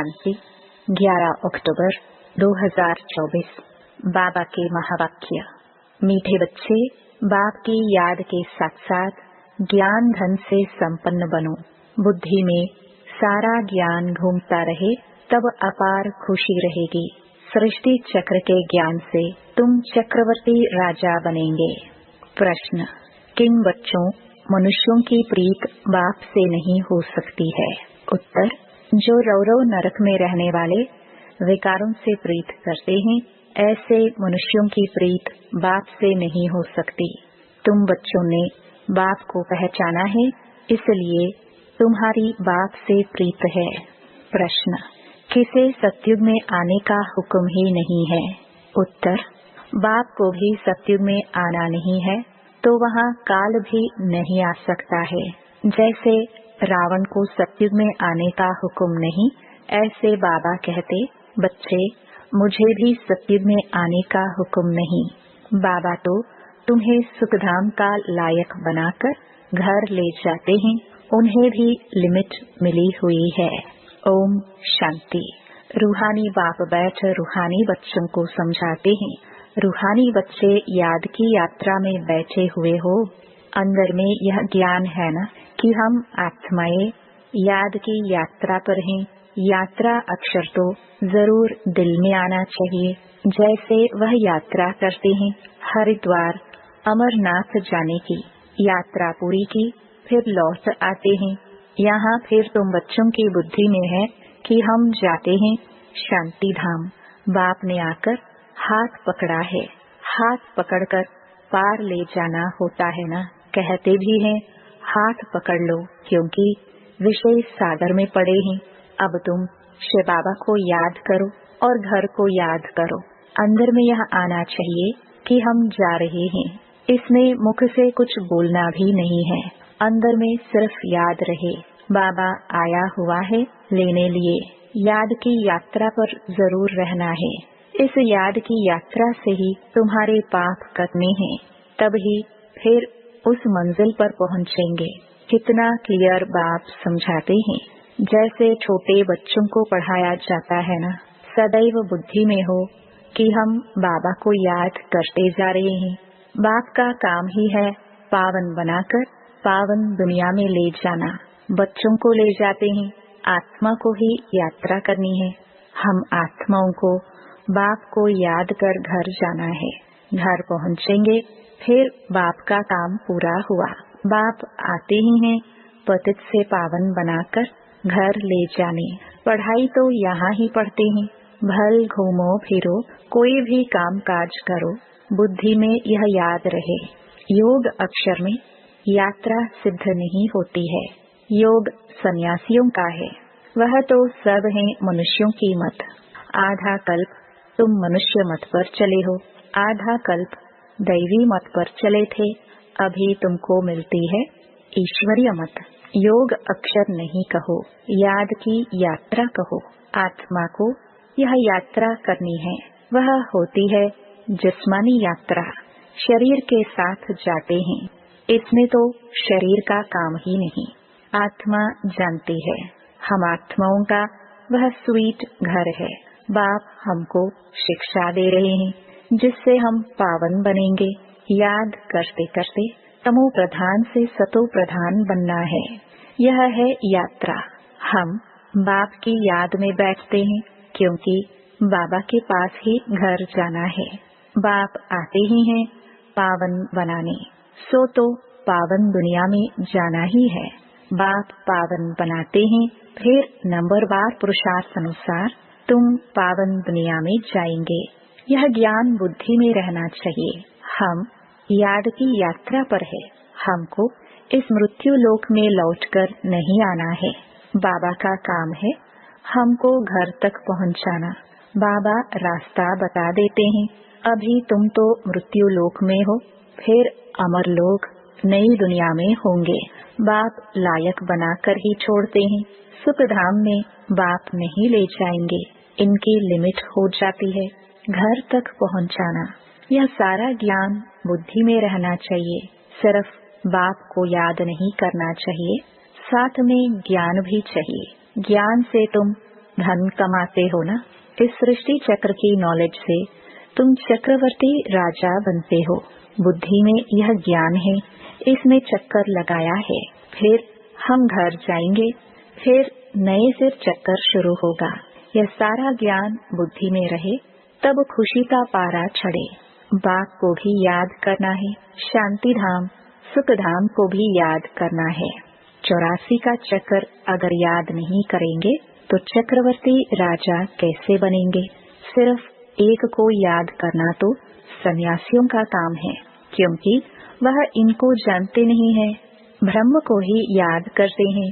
शांति 11 अक्टूबर 2024। बाबा के महावाक्य। मीठे बच्चे, बाप की याद के साथ साथ ज्ञान धन से संपन्न बनो। बुद्धि में सारा ज्ञान घूमता रहे तब अपार खुशी रहेगी। सृष्टि चक्र के ज्ञान से तुम चक्रवर्ती राजा बनेंगे। प्रश्न: किन बच्चों मनुष्यों की प्रीत बाप से नहीं हो सकती है? उत्तर: जो रौरव नरक में रहने वाले विकारों से प्रीत करते हैं, ऐसे मनुष्यों की प्रीत बाप से नहीं हो सकती। तुम बच्चों ने बाप को पहचाना है, इसलिए तुम्हारी बाप से प्रीत है। प्रश्न: किसे सतयुग में आने का हुक्म ही नहीं है? उत्तर: बाप को भी सतयुग में आना नहीं है, तो वहाँ काल भी नहीं आ सकता है। जैसे रावण को सतयुग में आने का हुक्म नहीं, ऐसे बाबा कहते, बच्चे मुझे भी सतयुग में आने का हुक्म नहीं। बाबा तो तुम्हें सुखधाम का लायक बनाकर घर ले जाते हैं, उन्हें भी लिमिट मिली हुई है। ओम शांति। रूहानी बाप बैठ रूहानी बच्चों को समझाते हैं। रूहानी बच्चे याद की यात्रा में बैठे हुए हो। अंदर में यह ज्ञान है ना कि हम आत्माएं याद की यात्रा पर हैं। यात्रा अक्षर तो जरूर दिल में आना चाहिए। जैसे वह यात्रा करते हैं, हरिद्वार अमरनाथ जाने की यात्रा पूरी की, फिर लौट आते हैं। यहाँ फिर तुम बच्चों की बुद्धि में है कि हम जाते हैं शांति धाम। बाप ने आकर हाथ पकड़ा है, हाथ पकड़कर पार ले जाना होता है ना। कहते भी हैं हाथ पकड़ लो, क्योंकि विषय सागर में पड़े हैं। अब तुम शिव बाबा को याद करो और घर को याद करो। अंदर में यह आना चाहिए कि हम जा रहे हैं। इसमें मुख से कुछ बोलना भी नहीं है, अंदर में सिर्फ याद रहे बाबा आया हुआ है लेने लिए। याद की यात्रा पर जरूर रहना है। इस याद की यात्रा से ही तुम्हारे पाप कटने हैं, तभी फिर उस मंजिल पर पहुंचेंगे। कितना क्लियर बाप समझाते हैं। जैसे छोटे बच्चों को पढ़ाया जाता है ना, सदैव बुद्धि में हो कि हम बाबा को याद करते जा रहे हैं। बाप का काम ही है पावन बनाकर पावन दुनिया में ले जाना। बच्चों को ले जाते हैं, आत्मा को ही यात्रा करनी है। हम आत्माओं को बाप को याद कर घर जाना है। घर पहुंचेंगे, फिर बाप का काम पूरा हुआ। बाप आते ही हैं पतित से पावन बनाकर घर ले जाने। पढ़ाई तो यहाँ ही पढ़ते हैं। भल घूमो फिरो, कोई भी काम काज करो, बुद्धि में यह याद रहे। योग अक्षर में यात्रा सिद्ध नहीं होती है। योग सन्यासियों का है, वह तो सब है मनुष्यों की मत। आधा कल्प तुम मनुष्य मत पर चले हो, आधा कल्प दैवी मत पर चले थे, अभी तुमको मिलती है ईश्वरीय मत। योग अक्षर नहीं कहो, याद की यात्रा कहो। आत्मा को यह यात्रा करनी है, वह होती है जिस्मानी यात्रा। शरीर के साथ जाते हैं, इसमें तो शरीर का काम ही नहीं। आत्मा जानती है हम आत्माओं का वह स्वीट घर है। बाप हमको शिक्षा दे रहे हैं, जिससे हम पावन बनेंगे। याद करते करते तमो प्रधान से सतो प्रधान बनना है। यह है यात्रा। हम बाप की याद में बैठते हैं, क्योंकि बाबा के पास ही घर जाना है। बाप आते ही हैं पावन बनाने, सो तो पावन दुनिया में जाना ही है। बाप पावन बनाते हैं, फिर नंबरवार पुरुषार्थ अनुसार तुम पावन दुनिया में जाएंगे। यह ज्ञान बुद्धि में रहना चाहिए। हम याद की यात्रा पर है, हमको इस मृत्यु लोक में लौटकर नहीं आना है। बाबा का काम है हमको घर तक पहुंचाना। बाबा रास्ता बता देते हैं। अभी तुम तो मृत्यु लोक में हो, फिर अमर लोक नई दुनिया में होंगे। बाप लायक बनाकर ही छोड़ते हैं। सुख धाम में बाप नहीं ले जाएंगे, इनकी लिमिट हो जाती है। घर तक पहुंचाना, यह सारा ज्ञान बुद्धि में रहना चाहिए। सिर्फ बाप को याद नहीं करना चाहिए, साथ में ज्ञान भी चाहिए। ज्ञान से तुम धन कमाते हो ना। इस सृष्टि चक्र की नॉलेज से तुम चक्रवर्ती राजा बनते हो। बुद्धि में यह ज्ञान है, इसमें चक्कर लगाया है। फिर हम घर जाएंगे, फिर नए सिर चक्कर शुरू होगा। यह सारा ज्ञान बुद्धि में रहे, तब खुशी का पारा चढ़े। बाप को भी याद करना है, शांति धाम सुख धाम को भी याद करना है। 84 का चक्कर अगर याद नहीं करेंगे तो चक्रवर्ती राजा कैसे बनेंगे। सिर्फ एक को याद करना तो सन्यासियों का काम है, क्योंकि वह इनको जानते नहीं है, ब्रह्म को ही याद करते हैं।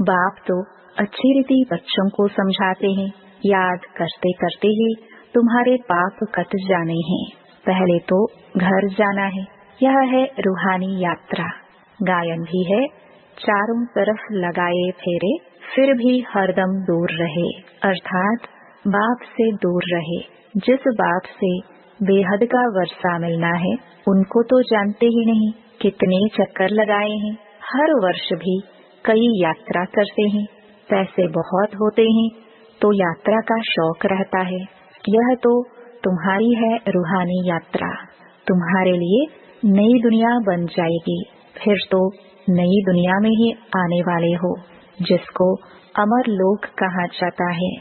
बाप तो अच्छी रीति बच्चों को समझाते हैं, याद करते करते ही तुम्हारे पाप कट जाने हैं। पहले तो घर जाना है, यह है रूहानी यात्रा। गायन भी है, चारों तरफ लगाए फेरे, फिर भी हरदम दूर रहे, अर्थात बाप से दूर रहे। जिस बाप से बेहद का वर्षा मिलना है, उनको तो जानते ही नहीं। कितने चक्कर लगाए हैं, हर वर्ष भी कई यात्रा करते हैं। पैसे बहुत होते हैं तो यात्रा का शौक रहता है। यह तो तुम्हारी है रूहानी यात्रा। तुम्हारे लिए नई दुनिया बन जाएगी, फिर तो नई दुनिया में ही आने वाले हो, जिसको अमर लोक कहा जाता है।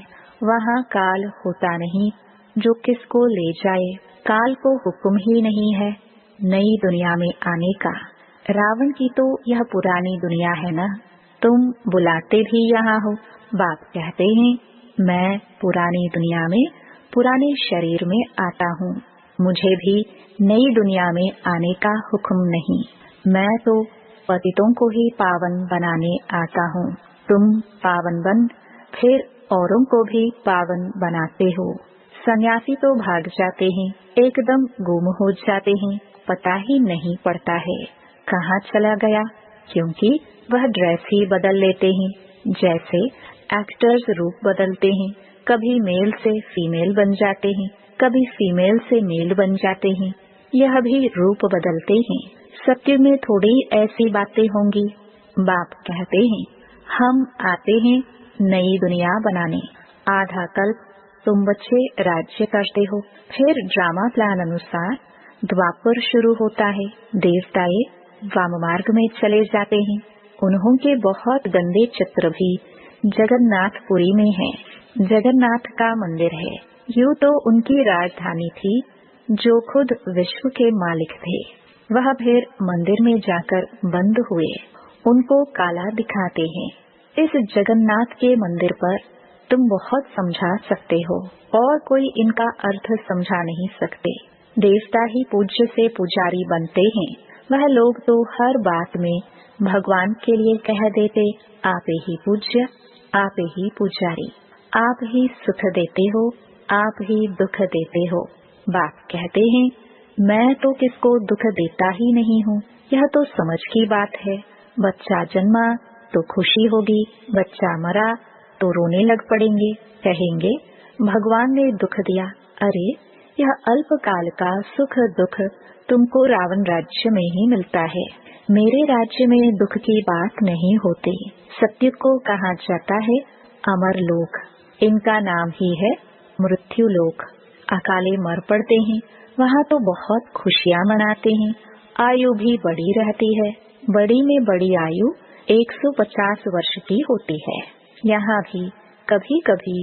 वहाँ काल होता नहीं जो किसको ले जाए। काल को हुक्म ही नहीं है नई दुनिया में आने का। रावण की तो यह पुरानी दुनिया है ना, तुम बुलाते भी यहाँ हो। बाप कहते हैं, मैं पुरानी दुनिया में पुराने शरीर में आता हूँ, मुझे भी नई दुनिया में आने का हुक्म नहीं। मैं तो पतितों को ही पावन बनाने आता हूँ। तुम पावन बन फिर औरों को भी पावन बनाते हो। सन्यासी तो भाग जाते हैं, एकदम गुम हो जाते हैं, पता ही नहीं पड़ता है कहाँ चला गया, क्योंकि वह ड्रेस ही बदल लेते हैं। जैसे एक्टर्स रूप बदलते हैं, कभी मेल से फीमेल बन जाते हैं, कभी फीमेल से मेल बन जाते हैं, यह भी रूप बदलते हैं। सत्य में थोड़ी ऐसी बातें होंगी। बाप कहते हैं, हम आते हैं नई दुनिया बनाने। आधा कल्प तुम बच्चे राज्य करते हो, फिर ड्रामा प्लान अनुसार द्वापर शुरू होता है। देवताए वाम मार्ग में चले जाते हैं। उन्हों के बहुत गंदे चित्र भी जगन्नाथपुरी में है। जगन्नाथ का मंदिर है। यूं तो उनकी राजधानी थी, जो खुद विश्व के मालिक थे। वह फिर मंदिर में जाकर बंद हुए। उनको काला दिखाते हैं। इस जगन्नाथ के मंदिर पर तुम बहुत समझा सकते हो, और कोई इनका अर्थ समझा नहीं सकते। देवता ही पूज्य से पुजारी बनते हैं। वह लोग तो हर बात में भगवान के लिए कह देते, आप ही पूज्य, आप ही पुजारी, आप ही सुख देते हो, आप ही दुख देते हो। बाप कहते हैं, मैं तो किसको दुख देता ही नहीं हूँ। यह तो समझ की बात है। बच्चा जन्मा तो खुशी होगी, बच्चा मरा तो रोने लग पड़ेंगे, कहेंगे भगवान ने दुख दिया। अरे यह अल्पकाल का सुख दुख तुमको रावण राज्य में ही मिलता है। मेरे राज्य में दुख की बात नहीं होती। सत्य को कहा जाता है अमर लोक। इनका नाम ही है मृत्यु लोक। अकाले मर पड़ते हैं, वहाँ तो बहुत खुशियाँ मनाते हैं। आयु भी बड़ी रहती है। बड़ी में बड़ी आयु 150 वर्ष की होती है। यहाँ भी कभी कभी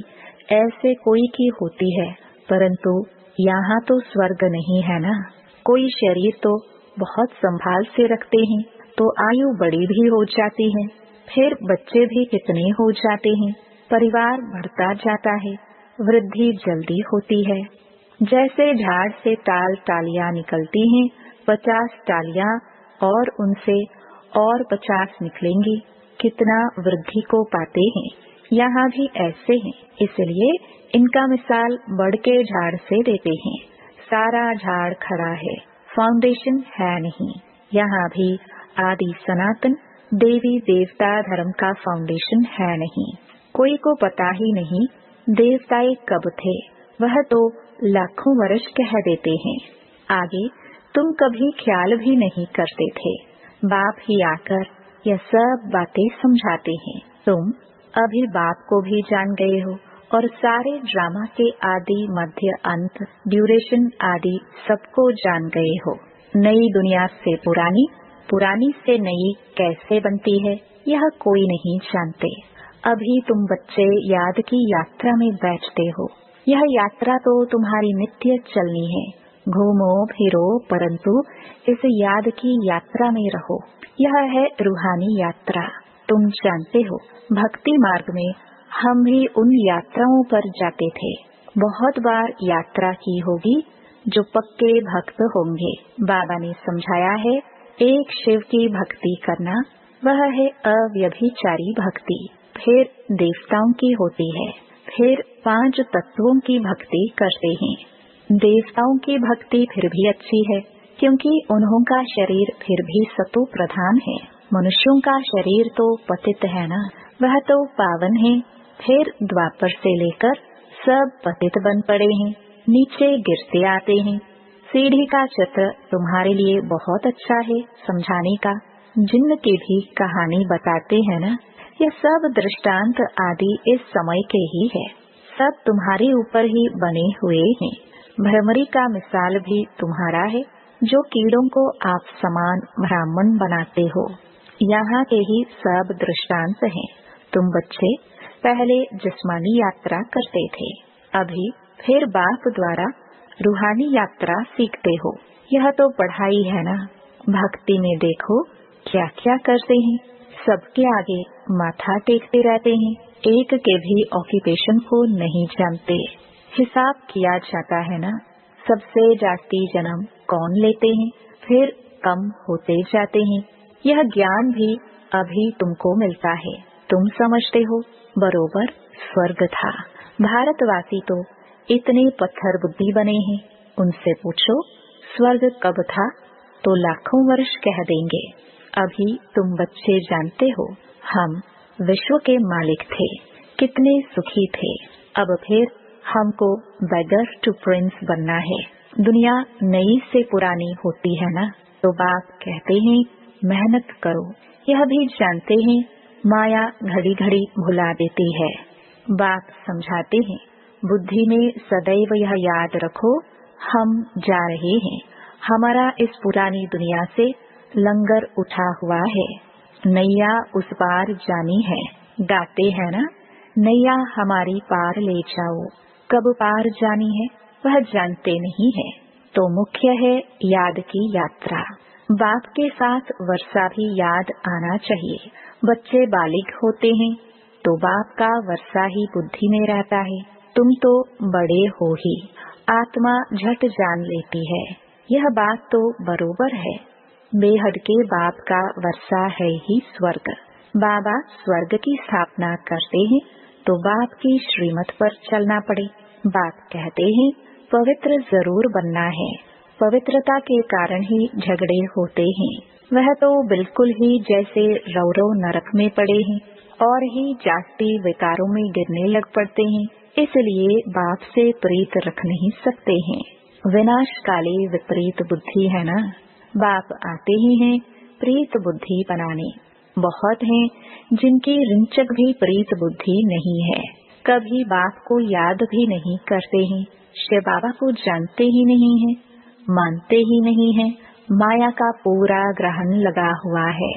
ऐसे कोई की होती है, परंतु यहाँ तो स्वर्ग नहीं है ना। कोई शरीर तो बहुत संभाल से रखते हैं तो आयु बड़ी भी हो जाती है, फिर बच्चे भी कितने हो जाते हैं, परिवार बढ़ता जाता है, वृद्धि जल्दी होती है। जैसे झाड़ से टाल टालियां निकलती हैं, 50 टालियां और उनसे और 50 निकलेंगी, कितना वृद्धि को पाते हैं। यहाँ भी ऐसे हैं, इसलिए इनका मिसाल बढ़ के झाड़ से देते हैं। सारा झाड़ खड़ा है, फाउंडेशन है नहीं। यहाँ भी आदि सनातन देवी देवता धर्म का फाउंडेशन है नहीं। कोई को पता ही नहीं देवताएं कब थे, वह तो लाखों वर्ष कह देते हैं। आगे तुम कभी ख्याल भी नहीं करते थे। बाप ही आकर यह सब बातें समझाते हैं। तुम अभी बाप को भी जान गए हो और सारे ड्रामा के आदि मध्य अंत ड्यूरेशन आदि सबको जान गए हो। नई दुनिया से पुरानी, पुरानी से नई कैसे बनती है यह कोई नहीं जानते। अभी तुम बच्चे याद की यात्रा में बैठते हो। यह यात्रा तो तुम्हारी नित्य चलनी है। घूमो फिरो परंतु इस याद की यात्रा में रहो। यह है रूहानी यात्रा। तुम जानते हो भक्ति मार्ग में हम भी उन यात्राओं पर जाते थे। बहुत बार यात्रा की होगी। जो पक्के भक्त होंगे, बाबा ने समझाया है, एक शिव की भक्ति करना वह है अव्यभिचारी भक्ति। फिर देवताओं की होती है, फिर 5 तत्वों की भक्ति करते हैं। देवताओं की भक्ति फिर भी अच्छी है क्योंकि उन्हों का शरीर फिर भी सतो प्रधान है। मनुष्यों का शरीर तो पतित है ना, वह तो पावन है। फिर द्वापर से लेकर सब पतित बन पड़े हैं, नीचे गिरते आते हैं। सीढ़ी का चित्र तुम्हारे लिए बहुत अच्छा है समझाने का। जिन्न की भी कहानी बताते हैं ना, यह सब दृष्टांत आदि इस समय के ही है। सब तुम्हारे ऊपर ही बने हुए हैं। भ्रमरी का मिसाल भी तुम्हारा है, जो कीड़ों को आप समान ब्राह्मण बनाते हो। यहाँ के ही सब दृष्टांत हैं। तुम बच्चे पहले जिस्मानी यात्रा करते थे, अभी फिर बाप द्वारा रूहानी यात्रा सीखते हो। यह तो पढ़ाई है ना। भक्ति में देखो क्या क्या करते हैं। सबके आगे माथा टेकते रहते हैं। एक के भी ऑक्यूपेशन को नहीं जानते। हिसाब किया जाता है ना, सबसे जास्ती जन्म कौन लेते हैं, फिर कम होते जाते हैं। यह ज्ञान भी अभी तुमको मिलता है। तुम समझते हो बरोबर स्वर्ग था। भारतवासी तो इतने पत्थर बुद्धि बने हैं, उनसे पूछो स्वर्ग कब था तो लाखों वर्ष कह देंगे। अभी तुम बच्चे जानते हो हम विश्व के मालिक थे, कितने सुखी थे। अब फिर हमको बेगर टू प्रिंस बनना है। दुनिया नई से पुरानी होती है ना, तो बाप कहते हैं मेहनत करो। यह भी जानते हैं माया घड़ी घड़ी भुला देती है। बाप समझाते हैं बुद्धि में सदैव यह याद रखो, हम जा रहे हैं। हमारा इस पुरानी दुनिया से लंगर उठा हुआ है, नैया उस पार जानी है। गाते हैं ना, नैया हमारी पार ले जाओ। कब पार जानी है वह जानते नहीं है, तो मुख्य है याद की यात्रा। बाप के साथ वर्षा भी याद आना चाहिए। बच्चे बालिग होते हैं तो बाप का वर्षा ही बुद्धि में रहता है। तुम तो बड़े हो ही, आत्मा झट जान लेती है। यह बात तो बरोबर है। बेहद के बाप का वर्षा है ही स्वर्ग। बाबा स्वर्ग की स्थापना करते हैं तो बाप की श्रीमत पर चलना पड़े। बाप कहते हैं पवित्र जरूर बनना है। पवित्रता के कारण ही झगड़े होते हैं। वह तो बिल्कुल ही जैसे रौरव नरक में पड़े हैं और ही जास्ती विकारों में गिरने लग पड़ते हैं। इसलिए बाप से प्रीत रख नहीं सकते हैं। विनाशकाली विपरीत बुद्धि है ना। बाप आते ही हैं प्रीत बुद्धि बनाने। बहुत हैं जिनकी रिंचक भी प्रीत बुद्धि नहीं है, कभी बाप को याद भी नहीं करते हैं, शिव बाबा को जानते ही नहीं हैं, मानते ही नहीं हैं। माया का पूरा ग्रहण लगा हुआ है।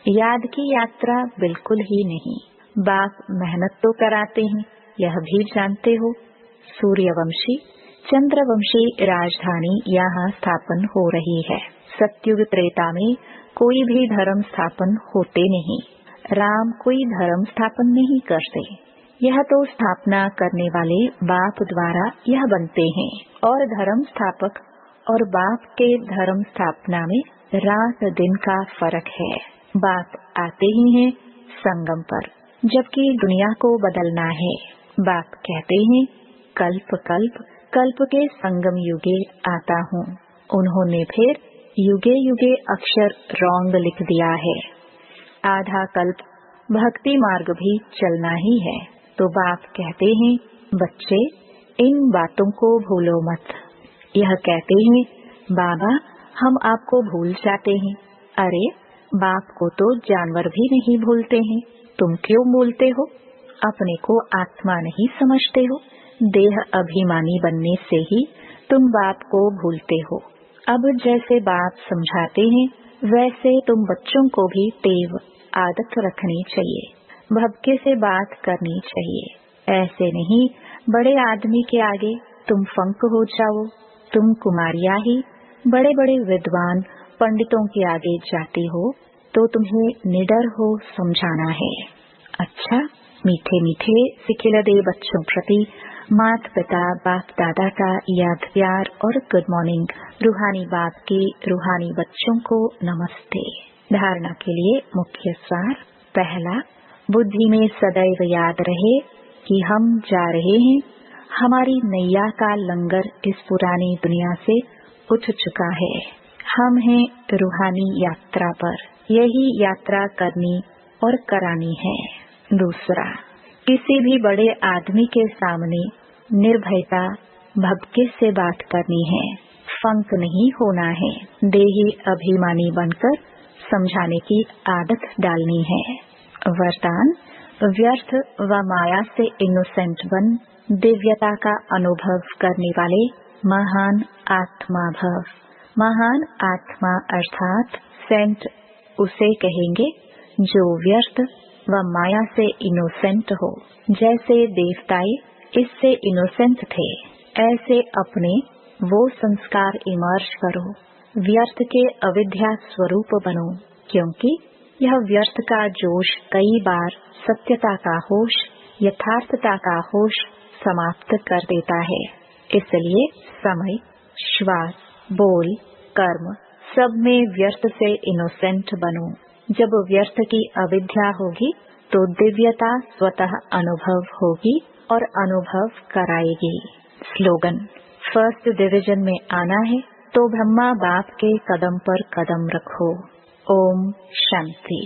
याद की यात्रा बिल्कुल ही नहीं। बाप मेहनत तो कराते हैं, यह भी जानते हो। सूर्यवंशी चंद्रवंशी राजधानी यहाँ स्थापन हो रही है। सत्युग त्रेता में कोई भी धर्म स्थापन होते नहीं। राम कोई धर्म स्थापन नहीं करते। यह तो स्थापना करने वाले बाप द्वारा यह बनते हैं। और धर्म स्थापक और बाप के धर्म स्थापना में रात दिन का फर्क है। बाप आते ही हैं संगम पर, जबकि दुनिया को बदलना है। बाप कहते हैं कल्प कल्प कल्प के संगम युगे आता हूँ। उन्होंने फिर युगे युगे अक्षर रॉन्ग लिख दिया है। आधा कल्प भक्ति मार्ग भी चलना ही है। तो बाप कहते हैं बच्चे इन बातों को भूलो मत। यह कहते हैं बाबा हम आपको भूल जाते हैं। अरे बाप को तो जानवर भी नहीं भूलते हैं, तुम क्यों भूलते हो? अपने को आत्मा नहीं समझते हो। देह अभिमानी बनने से ही तुम बाप को भूलते हो। अब जैसे बाप समझाते हैं वैसे तुम बच्चों को भी टेव आदत रखनी चाहिए, भक्ति से बात करनी चाहिए। ऐसे नहीं बड़े आदमी के आगे तुम फंक हो जाओ। तुम कुमारियां ही बड़े बड़े विद्वान पंडितों के आगे जाती हो तो तुम्हें निडर हो समझाना है। अच्छा, मीठे मीठे सिखिलदे बच्चों प्रति माता पिता बाप दादा का याद प्यार और गुड मॉर्निंग। रूहानी बाप के रूहानी बच्चों को नमस्ते। धारणा के लिए मुख्य सार। पहला, बुद्धि में सदैव याद रहे कि हम जा रहे हैं। हमारी नैया का लंगर इस पुरानी दुनिया से उठ चुका है। हम हैं रूहानी यात्रा पर। यही यात्रा करनी और करानी है। दूसरा, किसी भी बड़े आदमी के सामने निर्भयता भक्ति से बात करनी है, फंक नहीं होना है। देही अभिमानी बनकर समझाने की आदत डालनी है। वरदान, व्यर्थ व माया से इनोसेंट बन दिव्यता का अनुभव करने वाले महान आत्मा भव। महान आत्मा अर्थात सेंट उसे कहेंगे जो व्यर्थ व माया से इनोसेंट हो। जैसे देवताएं इससे इनोसेंट थे, ऐसे अपने वो संस्कार इमर्ज करो। व्यर्थ के अविद्या स्वरूप बनो, क्योंकि यह व्यर्थ का जोश कई बार सत्यता का होश, यथार्थता का होश समाप्त कर देता है। इसलिए समय, श्वास, बोल, कर्म सब में व्यर्थ से इनोसेंट बनो। जब व्यर्थ की अविद्या होगी तो दिव्यता स्वतः अनुभव होगी और अनुभव कराएगी। स्लोगन, फर्स्ट डिवीजन में आना है तो ब्रह्मा बाप के कदम पर कदम रखो। ओम शांति।